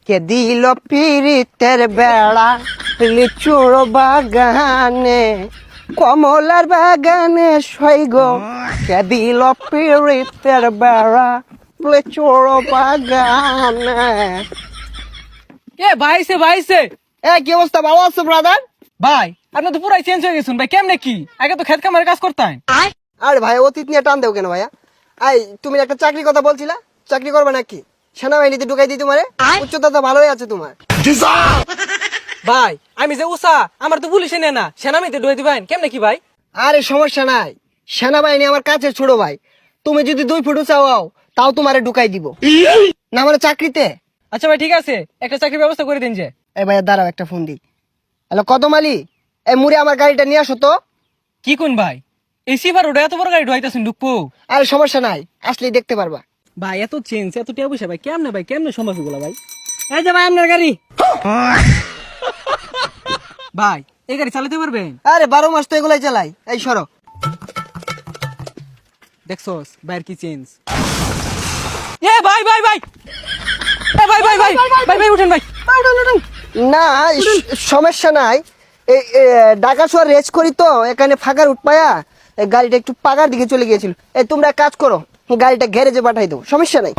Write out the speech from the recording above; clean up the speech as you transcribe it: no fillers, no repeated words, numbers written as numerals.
কে দিল পিরিতের বেড়া লিচুর বাগানে কমলার বাগানে সৈগ কে দিল পিরিতের বেড়া লিচুর বাগানে। এ ভাইছে কি অবস্থা, ভালো আছো ব্রাদার? ভাই আপনি তো পুরাই চেঞ্জ হয়ে গেছেন ভাই, কেমনে কি আগে তো খেত কামারে কাজ করতেন। আরে ভাই অতীত নিয়ে টান দেও কেন ভাইয়া? তুমি একটা চাকরির কথা বলছিলা, চাকরি করবে নাকি? সেনাবাহিনীতে ঢুকাই দিই তোমারে, উচ্চতা তো ভালোই আছে তোমার। ভাই আমি যে উষা আমার তো পুলিশে নেয় না, সেনামিতে ঢুয়ে দিবেন কেমনে কি ভাই? আরে সমস্যা নাই, সেনাবাহিনী আমার কাছে ছোট ভাই। তুমি যদি 2 ফুট উঁচা হও তাও তোমারে ঢুকাই দিব না আমার চাকরিতে। আচ্ছা ভাই ঠিক আছে, একটা চাকরির ব্যবস্থা করে দিন যে। এই ভাইয়া দাঁড়াও, একটা ফোন দিই। হ্যালো কদম আলী, এই মুড়ে আমার গাড়িটা নিয়ে আসো তো। কি কোন ভাই এই সিফার ওটা এত বড় গাড়ি ঢুয়াইতেছেন ঢুকবো? আরে সমস্যা নাই, আসলেই দেখতে পারবা। ভাই এত চেঞ্জ এত টিয়া পয়সা ভাই কেমনে সম্ভব এগুলা ভাই? এই যে ভাই আপনার গাড়ি। ভাই এই গাড়ি চালাতে পারবেন? আরে 12 মাস তো এগুলাই চালাই। এই সরো। দেখছস ভাইয়ের কি চেঞ্জ। এ ভাই এ ভাই উঠেন ভাই। না সমস্যা নাই, এই ঢাকা শহর রেস করি তো, এখানে ফাঁকার উঠপায়া এই গাড়িটা একটু পাকার দিকে চলে গিয়েছিল। এই তোমরা এক কাজ করো, গাড়িটা গ্যারেজে পাঠাই দাও, সমস্যা নাই।